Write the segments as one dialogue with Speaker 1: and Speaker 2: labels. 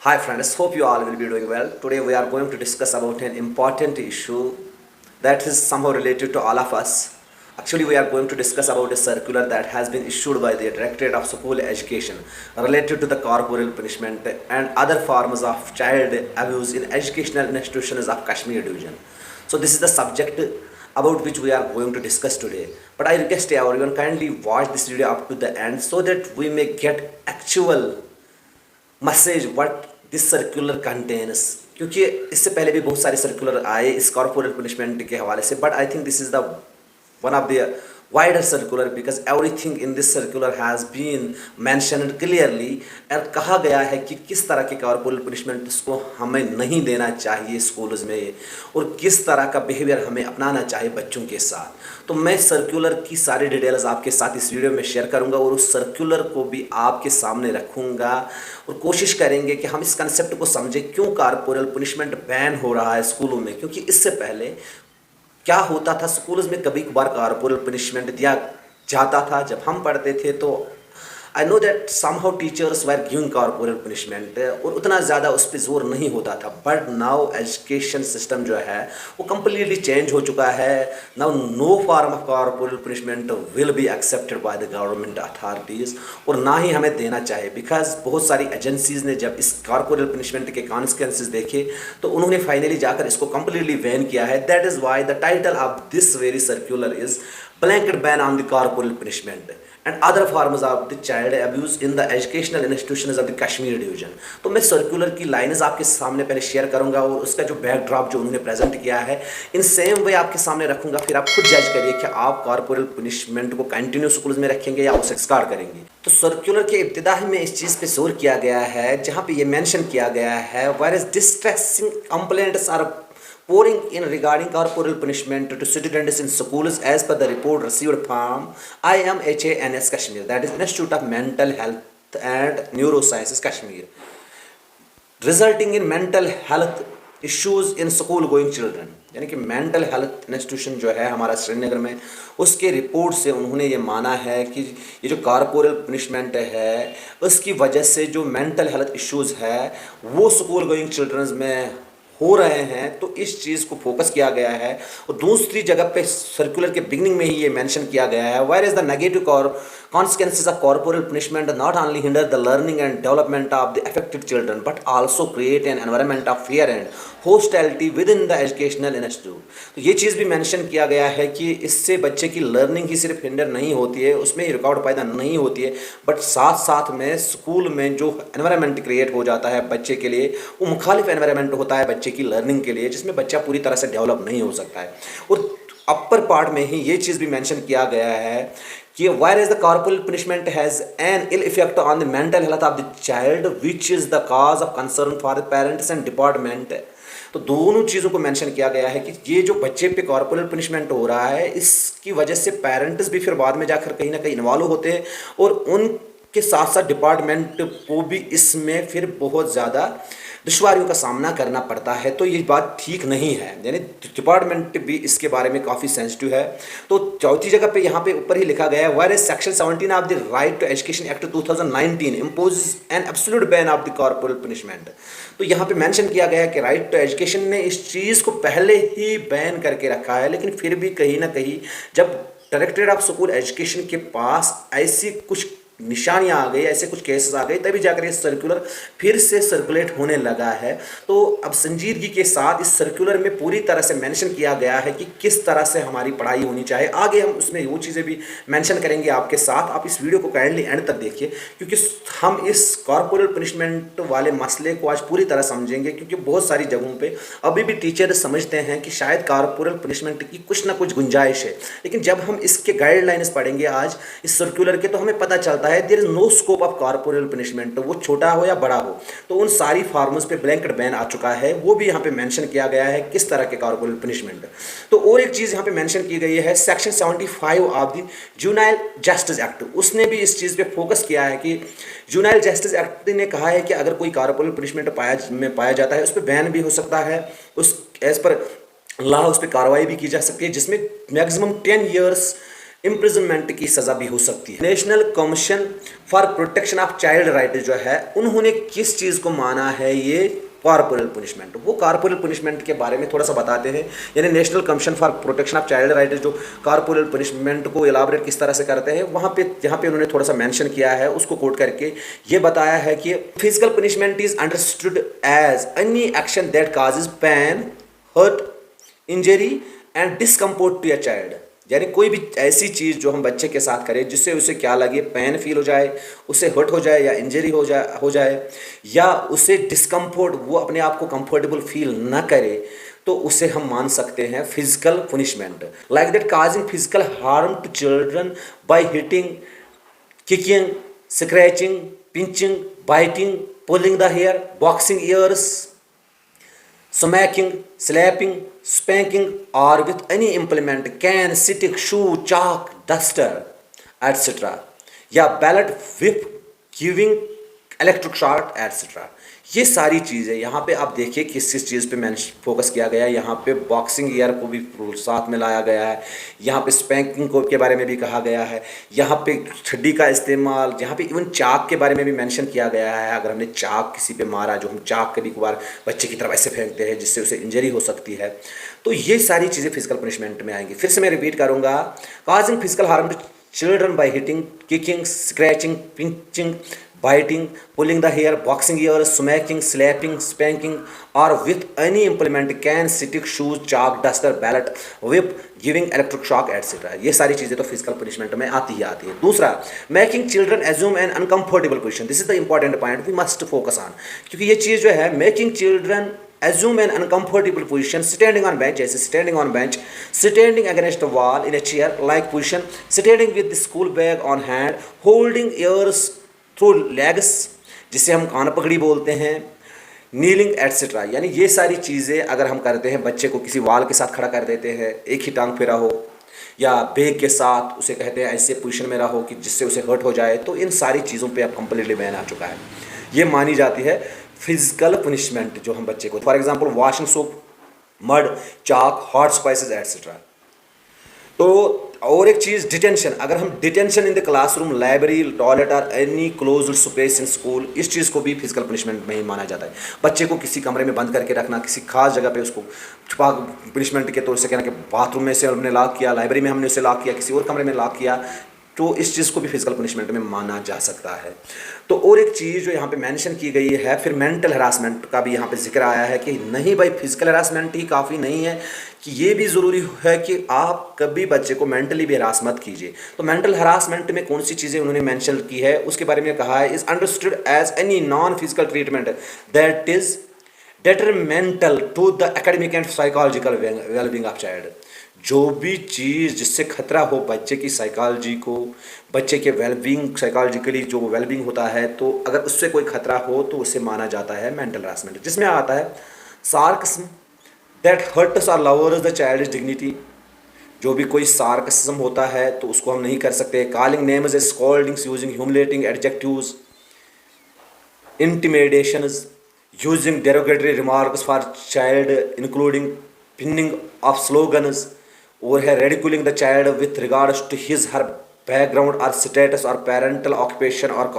Speaker 1: Hi friends, hope you all will be doing well. Today we are going to discuss about an important issue that is somehow related to all of us. Actually, we are going to discuss about a circular that has been issued by the Directorate of School Education related to the corporal punishment and other forms of child abuse in educational institutions of Kashmir Division. So this is the subject about which we are going to discuss today. But I request everyone kindly watch this video up to the end so that we may get actual message what this circular contains, क्योंकि इससे पहले भी बहुत सारे circular आए इस corporate punishment के हवाले से, but I think this is the one of the wider circular because everything in this circular has been mentioned clearly और कहा गया है कि किस तरह के कॉर्पोरल पनिशमेंट को हमें नहीं देना चाहिए स्कूल्स में और किस तरह का बिहेवियर हमें अपनाना चाहिए बच्चों के साथ। तो मैं सर्कुलर की सारी डिटेल्स आपके साथ इस वीडियो में शेयर करूंगा और उस सर्कुलर को भी आपके सामने रखूंगा और कोशिश करेंगे कि हम इस कंसेप्ट को समझें क्यों कॉर्पोरल पनिशमेंट बैन हो रहा है स्कूलों में। क्योंकि इससे पहले क्या होता था, स्कूल्स में कभी कभार कॉर्पोरल पनिशमेंट दिया जाता था जब हम पढ़ते थे, तो I know that somehow teachers were giving corporal punishment और उतना ज़्यादा उस पर जोर नहीं होता था। बट नाउ एजुकेशन सिस्टम जो है वो कम्प्लीटली चेंज हो चुका है। Now no form of corporal punishment will be accepted by the government authorities और ना ही हमें देना चाहिए, बिकॉज बहुत सारी एजेंसीज ने जब इस कॉर्पोरल पनिशमेंट के कॉन्सिक्वेंसेज देखे तो उन्होंने फाइनली जाकर इसको कम्प्लीटली बैन किया है। That is why the title of this very circular is blanket ban on the corporal punishment and other forms of the child abuse in the educational institutions of the Kashmir division। तो मैं circular की lines आपके सामने पहले share करूंगा और उसका जो बैकड्रॉप जो उन्होंने प्रेजेंट किया है इन सेम वे आपके सामने रखूंगा। फिर आप खुद जज करिए कि आप कॉर्पोरल पनिशमेंट को कंटिन्यू स्कूल्स में रखेंगे या उसे स्टार्ट करेंगे। तो सर्कुलर के इब्तिदा में इस चीज़ पे जोर किया गया है जहाँ पे ये मेंशन किया गया है whereas distressing complaints are pouring in regarding corporal punishment to students in schools as per the report received from IMHANS Kashmir, that is Institute of Mental Health and Neurosciences Kashmir, resulting in mental health issues in school going children। यानी कि mental health institution जो है हमारा श्रीनगर में, उसके report से उन्होंने ये माना है कि ये जो कॉर्पोरल पनिशमेंट है उसकी वजह से जो मेंटल हेल्थ इश्यूज़ है वो स्कूल गोइंग चिल्ड्रंस में हो रहे हैं। तो इस चीज़ को फोकस किया गया है और दूसरी जगह पे सर्कुलर के बिगनिंग में ही ये मेंशन किया गया है whereas the negative consequences of corporal punishment not only hinder the learning and development of the affected children but also create an environment of fear and hostility within the educational institute। तो ये चीज़ भी mention किया गया है कि इससे बच्चे की लर्निंग ही सिर्फ हिंडर नहीं होती है, उसमें ही रुकावट पैदा नहीं होती है, बट साथ साथ में स्कूल में जो एनवायरनमेंट क्रिएट हो जाता है बच्चे के लिए वो मुखालिफ एनवायरनमेंट होता है बच्चे की लर्निंग के लिए, जिसमें बच्चा पूरी तरह से डेवलप नहीं हो सकता है। और अपर पार्ट में ही ये चीज़ भी मेंशन किया गया है कि whereas the corporal punishment has an ill effect on the mental health of the child which is the cause of concern for the parents and department। तो दोनों चीज़ों को मेंशन किया गया है कि ये जो बच्चे पे कॉर्पोरल पनिशमेंट हो रहा है इसकी वजह से पेरेंट्स भी फिर बाद में जाकर कहीं ना कहीं इन्वॉल्व होते हैं और उनके साथ साथ डिपार्टमेंट को भी इसमें फिर बहुत ज़्यादा दुश्वारियों का सामना करना पड़ता है। तो ये बात ठीक नहीं है, यानी डिपार्टमेंट भी इसके बारे में काफ़ी सेंसिटिव है। तो चौथी जगह पे यहाँ पे ऊपर ही लिखा गया है whereas section 17 of the right to education act 2019 impose an absolute ban of the corporal punishment. तो यहाँ पे मेंशन किया गया है कि राइट टू एजुकेशन ने इस चीज़ को पहले ही बैन करके रखा है, लेकिन फिर भी कहीं ना कहीं जब डायरेक्टरेट ऑफ स्कूल एजुकेशन के पास ऐसी कुछ निशानियां आ गई, ऐसे कुछ केसेस आ गए, तभी जाकर ये सर्कुलर फिर से सर्कुलेट होने लगा है। तो अब संजीदगी के साथ इस सर्कुलर में पूरी तरह से मेंशन किया गया है कि किस तरह से हमारी पढ़ाई होनी चाहिए। आगे हम उसमें वो चीज़ें भी मेंशन करेंगे आपके साथ। आप इस वीडियो को काइंडली एंड तक देखिए क्योंकि हम इस कॉर्पोरल पनिशमेंट वाले मसले को आज पूरी तरह समझेंगे, क्योंकि बहुत सारी जगहों पर अभी भी टीचर समझते हैं कि शायद कॉर्पोरल पनिशमेंट की कुछ ना कुछ गुंजाइश है, लेकिन जब हम इसके गाइडलाइंस पढ़ेंगे आज इस सर्कुलर के तो हमें पता चलता है there is no scope of corporal punishment, वो छोटा हो या बड़ा हो। तो उन सारी फॉर्म्स पे ब्लैंकेट बैन आ चुका है, वो भी यहाँ पे मेंशन किया गया है किस तरह के कॉर्पोरल पनिशमेंट। तो और एक चीज़ यहाँ पे मेंशन की गई है section 75 of the juvenile justice act, उसने भी इस चीज़ पे फोकस किया है कि जुवेनाइल जस्टिस एक्ट ने कहा है कि अगर कोई कॉर्पोरल पनिशमेंट पाया जाता है उस पर बैन भी हो सकता है, उस एज पर लॉ उस पर कार्रवाई भी की जा सकती है, जिसमें मैक्सिमम 10 ईयर्स इम्प्रिजनमेंट की सज़ा भी हो सकती है। National commission for protection of child right जो है, उन्होंने किस चीज़ को माना है ये कॉर्पोरल पनिशमेंट। वो कॉर्पोरल पनिशमेंट के बारे में थोड़ा सा बताते हैं, यानी national commission for protection of child right जो कॉर्पोरल पनिशमेंट को एलाबरेट किस तरह से करते हैं, वहाँ पे जहाँ पे उन्होंने थोड़ा सा मेंशन किया है उसको कोट करके ये बताया है कि physical punishment is understood as any action that causes pain, hurt, injury and discomfort to a child, यानी कोई भी ऐसी चीज़ जो हम बच्चे के साथ करें जिससे उसे क्या लगे, पेन फील हो जाए, उसे हर्ट हो जाए या इंजरी हो जाए या उसे डिस्कम्फर्ट, वो अपने आप को कंफर्टेबल फील ना करे, तो उसे हम मान सकते हैं physical punishment. Like that causing physical harm to children by hitting, kicking, scratching, pinching, biting, pulling the hair, boxing ears, smacking, slapping, spanking, or with any implement, can, stick, shoe, chalk, duster, etc. या ballot, whip, giving, electric shock, etc. ये सारी चीज़ें यहाँ पे आप देखिए किस किस चीज़ पे फोकस किया गया है। यहाँ पे बॉक्सिंग ईयर को भी साथ में लाया गया है, यहाँ पे स्पैंकिंग को के बारे में भी कहा गया है, यहाँ पे छड़ी का इस्तेमाल, यहाँ पे इवन चाक के बारे में भी मेंशन किया गया है। अगर हमने चाक किसी पे मारा, जो हम चाक कभी कभार बच्चे की तरफ ऐसे फेंकते हैं जिससे उसे इंजरी हो सकती है, तो ये सारी चीज़ें फिजिकल पनिशमेंट में आएंगी। फिर से मैं रिपीट करूँगा, causing physical harm to children by hitting, kicking, scratching, pinching, biting, pulling the hair, boxing ears, smacking, slapping, spanking, or with any implement, can, stick, shoes, chalk, duster, mallet, whip, giving electric shock, etc. ये सारी चीज़ें तो physical punishment में आती ही आती है। दूसरा, making children assume an uncomfortable position, this is the important point we must focus on, क्योंकि ये चीज़ जो है, making children assume an uncomfortable position, standing on bench, जैसे standing on bench, standing against a wall in a chair like position, standing with the school bag on hand, holding ears through legs, जिसे हम कान पकड़ी बोलते हैं, kneeling etcetera, यानी ये सारी चीज़ें अगर हम करते हैं, बच्चे को किसी वाल के साथ खड़ा कर देते हैं, एक ही टांग फेरा हो, या बेग के साथ उसे कहते हैं ऐसे पोजीशन में रहो कि जिससे उसे हर्ट हो जाए, तो इन सारी चीज़ों पे अब कंप्लीटली बैन आ चुका है। ये मानी जाती है फिजिकल पनिशमेंट जो हम बच्चे को, for example washing soap, mud, chalk, hot spices etcetera. तो और एक चीज़, डिटेंशन, अगर हम detention in the classroom, library, toilet और any closed space in school, इस चीज़ को भी फिजिकल पनिशमेंट में ही माना जाता है। बच्चे को किसी कमरे में बंद करके रखना, किसी खास जगह पे उसको छुपा पनिशमेंट के तौर से कहना कि बाथरूम में से हमने लॉक किया, लाइब्रेरी में हमने उसे लॉक किया, किसी और कमरे में लॉक किया, तो इस चीज़ को भी फिजिकल पनिशमेंट में माना जा सकता है। तो और एक चीज़ जो यहाँ पे मेंशन की गई है, फिर मेंटल हरासमेंट का भी यहाँ पे जिक्र आया है कि नहीं भाई, फिजिकल हरासमेंट ही काफ़ी नहीं है, कि ये भी ज़रूरी है कि आप कभी बच्चे को मेंटली भी हरास मत कीजिए। तो मेंटल हरासमेंट में कौन सी चीज़ें उन्होंने मेंशन की है, उसके बारे में कहा है, is understood as any non physical treatment that is detrimental to the academic and psychological wellbeing of child. जो भी चीज़ जिससे खतरा हो बच्चे की साइकोलॉजी को, बच्चे के वेलबींग, साइकोलॉजिकली जो वेलबींग होता है, तो अगर उससे कोई खतरा हो तो उसे माना जाता है मेंटल हरासमेंट, जिसमें आता है सार्कस्म दैट हर्ट्स और लवर्स द चाइल्ड डिग्निटी, जो भी कोई सार्कस्म होता है तो उसको हम नहीं कर सकते। Calling names as scoldings using humiliating adjectives, intimidations, using derogatory remarks for child including pinning of slogans, और है ridiculing the child with regards to his her background और स्टेटस और पेरेंटल ऑक्यूपेशन और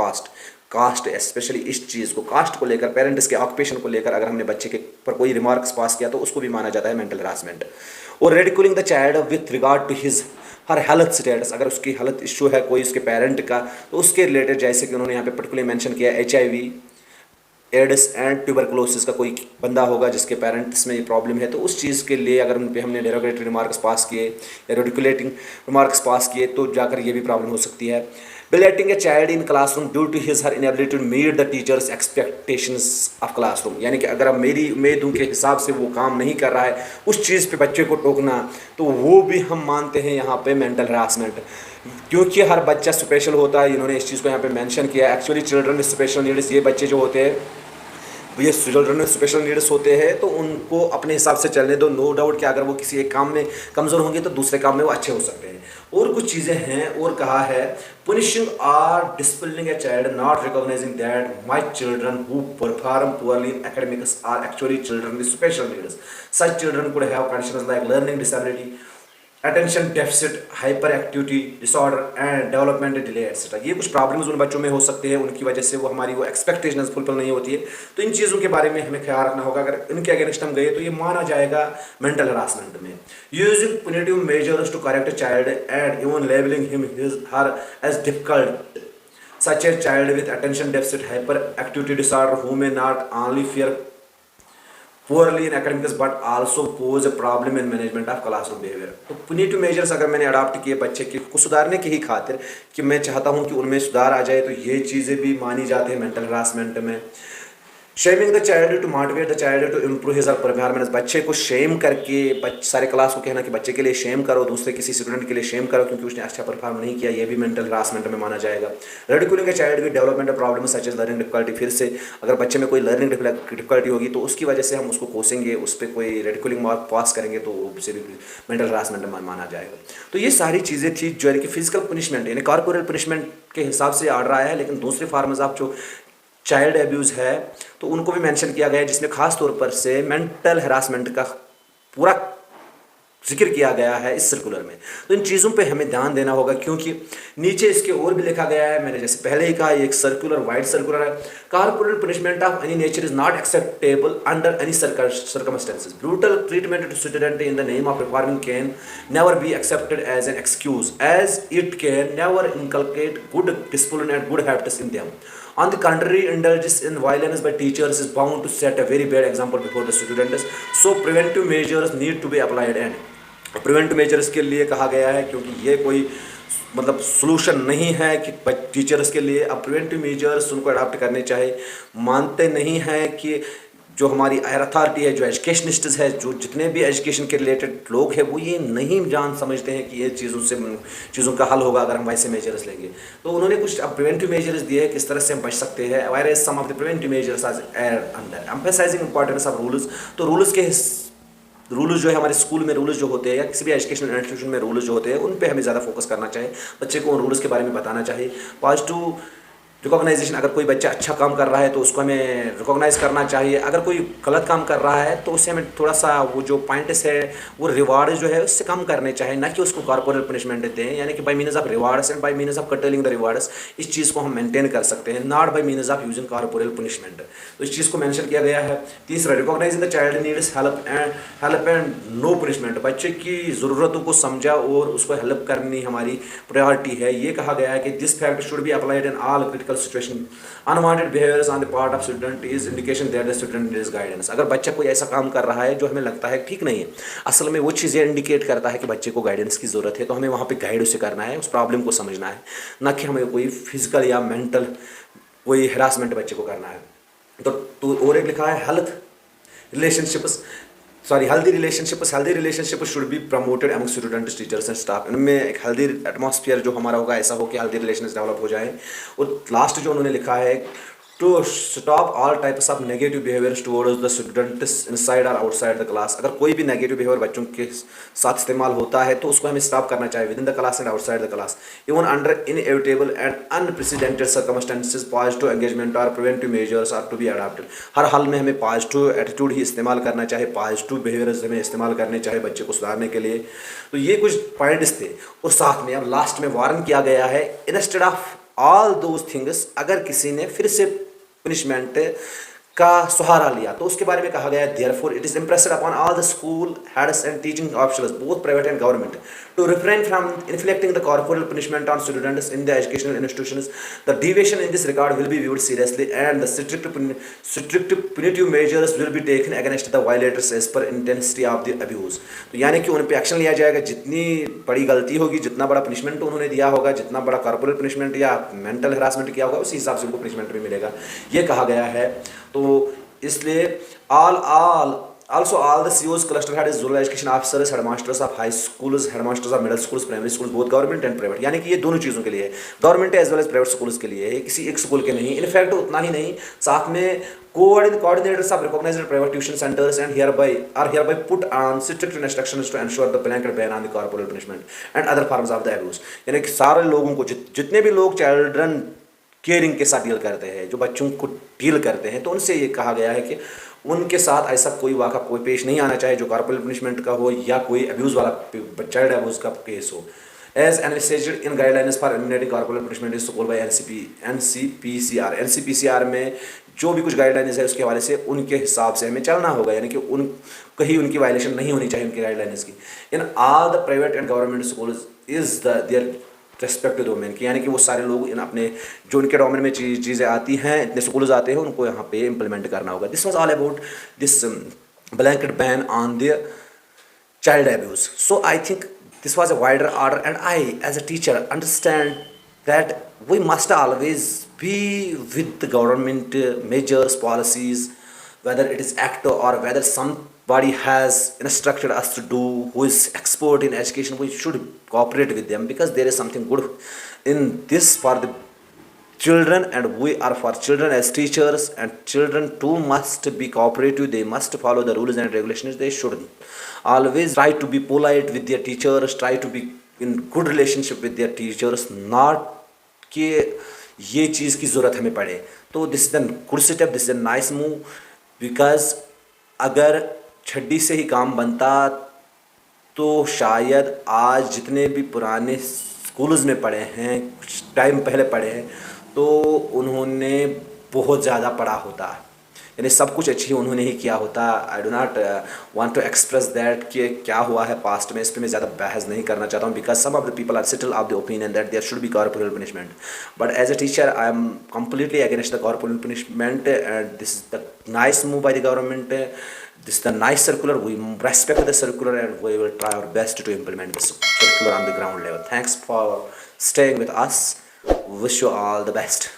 Speaker 1: कास्ट स्पेशली इस चीज़ को, cast को लेकर, पेरेंट्स के ऑक्यूपेशन को लेकर अगर हमने बच्चे के पर कोई रिमार्क्स पास किया तो उसको भी माना जाता है मेंटल हरासमेंट। और ridiculing the child with regard to his her health status, अगर उसकी हेल्थ इशू है कोई उसके पेरेंट का, तो उसके रिलेटेड, जैसे कि उन्होंने यहाँ पे पर्टिकुलरली मेंशन किया HIV, एड्स एंड ट्यूबरकुलोसिस का कोई बंदा होगा जिसके पेरेंट्स में ये प्रॉब्लम है, तो उस चीज़ के लिए अगर उन पे हमने डेरोगेटरी रिमार्क्स पास किए या रेडिकुलेटिंग रिमार्क्स पास किए तो जाकर ये भी प्रॉब्लम हो सकती है। Belittling a child in classroom due to his her inability to meet the teachers expectations of classroom, यानी कि अगर अब मेरी उम्मीदों के हिसाब से वो काम नहीं कर रहा है, उस चीज़ पे बच्चे को टोकना, तो वो भी हम मानते हैं यहाँ पे मेंटल हरासमेंट, क्योंकि हर बच्चा स्पेशल होता है। इन्होंने इस चीज़ को यहाँ पे मेंशन किया। Actually children with special needs, ये बच्चे जो होते हैं, ये चिल्ड्रन में स्पेशल नीड्स होते हैं, तो उनको अपने हिसाब से चलने दो। नो डाउट कि अगर वो किसी एक काम में कमज़ोर होंगे तो दूसरे काम में वो अच्छे हो सकते हैं। और कुछ चीज़ें हैं, और कहा है पुनिशिंग और disciplining a child not recognizing that my children who perform poorly in academics are actually children with special needs, such children could have conditions like learning disability attention deficit, hyperactivity disorder and development delay etcetera. ये कुछ problems उन बच्चों में हो सकते हैं, उनकी वजह से वो हमारी वो एक्सपेक्टेशंस फुलफिल नहीं होती है। तो इन चीज़ों के बारे में हमें ख्याल रखना होगा। अगर इनके अगेंस्ट हम गए तो ये माना जाएगा मेंटल हरासमेंट में। Using punitive measures to correct child and even labelling him his her as difficult such a child with attention deficit hyperactivity disorder who may not only fare poorly in academics but also pose a problem in management of classroom behavior। तो punitive measures अगर मैंने adopt किए बच्चे को सुधारने की ही खातिर कि मैं चाहता हूँ कि उनमें सुधार आ जाए, तो ये चीज़ें भी मानी जाती हैं मेंटल हरासमेंट में। Shaming the child to motivate the child to improve his performance, बच्चे को शेम करके सारे क्लास को कहना कि बच्चे के लिए शेम करो, दूसरे किसी स्टूडेंट के लिए शेम करो क्योंकि उसने अच्छा परफॉर्म नहीं किया, ये भी मेंटल हरासमेंट में माना जाएगा। Ridiculing the child with development problem such as learning difficulty, फिर से अगर बच्चे में कोई लर्निंग डिफिकल्टी होगी तो उसकी वजह से हम उसको कोसेंगे, उस पर कोई रिडिकुलिंग मार्क पास करेंगे तो उसे भी मेंटल हरासमेंट में माना जाएगा। तो ये सारी चीज़ें थी जो है कि फिजिकल पनिशमेंट यानी कॉर्पोरल पनिशमेंट के हिसाब से ऑर्डर आया है, लेकिन दूसरे फार्म्स ऑफ जो चाइल्ड एब्यूज़ है तो उनको भी मेंशन किया गया है, जिसमें खास तौर पर से मेंटल हरासमेंट का पूरा जिक्र किया गया है इस सर्कुलर में। तो इन चीज़ों पे हमें ध्यान देना होगा क्योंकि नीचे इसके और भी लिखा गया है, मैंने जैसे पहले ही कहा एक सर्कुलर वाइड सर्कुलर है। Corporal punishment of any nature is not acceptable under any circumstances. Brutal treatment to student in the name of reforming can never be accepted as an excuse as it can never inculcate good discipline and good habits in them. On the contrary, indulgence in violence by teachers is bound to set a very bad example before the students. So preventive measures need to be applied and preventive measures के लिए कहा गया है क्योंकि ये कोई मतलब solution नहीं है कि टीचर्स के लिए। अब प्रिवेंटिव मेजर्स उनको अडॉप्ट करने चाहिए। मानते नहीं हैं कि जो हमारी अथॉरिटी है, जो एजुकेशनिस्ट्स है, जो जितने भी एजुकेशन के रिलेटेड लोग हैं वो ये नहीं जान समझते हैं कि ये चीज़ों का हल होगा अगर हम वैसे मेजर्स लेंगे। तो उन्होंने कुछ अब प्रिवेंटिव मेजर्स दिए हैं किस तरह से हम बच सकते हैं। Whereas some of the preventive measures are under emphasizing importance of rules. तो रूल्स जो है हमारे स्कूल में रूल्स जो होते हैं या किसी भी एजुकेशनल इंस्टीट्यूशन में रूल्स जो होते हैं उन पे हमें ज़्यादा फोकस करना चाहिए। बच्चे को उन रूल्स के बारे में बताना चाहिए। पॉजिटिव रिकॉग्नाइजेशन, अगर कोई बच्चा अच्छा काम कर रहा है तो उसको हमें रिकॉग्नाइज करना चाहिए। अगर कोई गलत काम कर रहा है तो उससे हमें थोड़ा सा वो जो पॉइंट्स है वो रिवार्ड जो है उससे कम करने चाहिए, ना कि उसको कॉर्पोरल पनिशमेंट देते हैं। यानी कि by means of rewards and by means of curtailing the rewards इस चीज़ को हम मेंटेन कर सकते हैं, not by means of using corporal punishment. तो इस चीज़ को मेंशन किया गया है। तीसरा, recognising the child needs help and no punishment. बच्चे की ज़रूरतों को समझा और उसको हेल्प करनी हमारी प्रायोरिटी है। ये कहा गया है कि this fact should be applied in all critical situation. Unwanted behaviours on the part of student is indication that the student needs guidance. अगर बच्चा कोई ऐसा काम कर रहा है जो हमें लगता है ठीक नहीं है, असल में वो चीज़ें इंडिकेट करता है कि बच्चे को गाइडेंस की ज़रूरत है, तो हमें वहाँ पे गाइड उसे करना है, उस प्रॉब्लम को समझना है, ना कि हमें कोई फिजिकल या मेंटल कोई हरासमेंट बच्चे को करना है। तो और एक लिखा है health relationships healthy relationships should be promoted among students, teachers and staff। इनमें एक हेल्दी एटमॉस्फेयर जो हमारा होगा ऐसा हो कि हेल्दी रिलेशंस डेवलप हो जाए। और लास्ट जो उन्होंने लिखा है to stop all types of negative behaviours towards the students inside और आउटसाइड द क्लास। अगर कोई भी नेगेटिव बिहेवियर बच्चों के साथ इस्तेमाल होता है तो उसको हमें स्टॉप करना चाहिए within the class and outside the class. Even under inevitable and unprecedented circumstances positive engagement और preventive measures are to be adopted. हर हाल में हमें पॉजिटिव एटीट्यूड ही इस्तेमाल करना चाहिए, पॉजिटिव बिहेवियर्स हमें इस्तेमाल करने चाहिए बच्चे को सुधारने के लिए। तो ये कुछ पॉइंट्स थे। और साथ में अब लास्ट में वार्न किया गया है instead of all those things, अगर किसी ने फिर से पनिशमेंट का सहारा लिया तो उसके बारे में कहा गया है therefore it is impressed upon all the school heads and teaching officers both private and government to refrain from inflicting the corporal punishment on students in the educational institutions. The deviation in this regard will be viewed seriously and the strict punitive measures will be taken against the violators as per intensity of the abuse। तो यानी कि उन पे action लिया जाएगा। जितनी बड़ी गलती होगी, जितना बड़ा पनिशमेंट उन्होंने दिया होगा, जितना बड़ा कॉर्पोरल पनिशमेंट या मेंटल हरासमेंट किया होगा, उसी हिसाब से उनको पनिशमेंट भी मिलेगा, ये कहा गया है। तो इसलिए also all the COs, cluster heads, zonal education officers, headmasters of high schools, headmasters of middle schools, primary schools, both government and private, यानी कि ये दोनों चीज़ों के लिए है, government as well as private schools के लिए है, किसी एक स्कूल के नहीं। इनफैक्ट उतना ही नहीं, साथ में coordinators of recognized private tuition centers and hereby put on strict instructions to ensure the blanket ban on the corporal punishment and other forms of the abuse। यानी कि सारे लोगों को जितने भी लोग चाइल्ड्रन केयरिंग के साथ डील करते हैं, जो बच्चों को डील करते हैं, तो उनसे ये कहा गया है कि उनके साथ ऐसा कोई वाक़ा कोई पेश नहीं आना चाहिए जो कॉर्पोरल पनिशमेंट का हो या कोई अब्यूज़ वाला चाइल्ड अब्यूज़ का केस हो. As envisaged in guidelines for eliminating corporal punishment is called by NCPCR. NCPCR में जो भी कुछ गाइडलाइंस है उसके हवाले से उनके हिसाब से हमें चलना होगा, यानी कि कहीं उनकी वायलेशन नहीं होनी चाहिए उनकी गाइडलाइंस की. In all the private and government schools is their respective domain की, यानी कि वो सारे लोग इन अपने जो उनके डोमेन में चीज़ें आती हैं, इतने स्कूल्स आते हैं, उनको यहाँ पे इम्प्लीमेंट करना होगा. This was all about this blanket ban on the child abuse. So I think this was a wider order, and I as a teacher understand that we must always be with the government measures, policies, whether it is act or whether somebody has instructed us to do, who is expert in education. We should cooperate with them because there is something good in this for the children, and we are for children as teachers, and children too must be cooperative. They must follow the rules and regulations. They should always try to be polite with their teachers, try to be in good relationship with their teachers, not कि ये चीज़ की ज़रूरत हमें पड़े. तो this is the good step, this is the nice move, because अगर छड्डी से ही काम बनता तो शायद आज जितने भी पुराने स्कूल्स में पढ़े हैं, कुछ टाइम पहले पढ़े हैं, तो उन्होंने बहुत ज़्यादा पढ़ा होता, यानी सब कुछ अच्छी उन्होंने ही किया होता. I do not want to express that कि क्या हुआ है पास्ट में, इस पर मैं ज़्यादा बहस नहीं करना चाहता हूँ, because some of the people are still of the opinion that there should be corporal punishment. But as a teacher I am completely against the corporal punishment, and this is the nice move by the government. This is the nice circular. We respect the circular, and we will try our best to implement this circular on the ground level. Thanks for staying with us. Wish you all the best.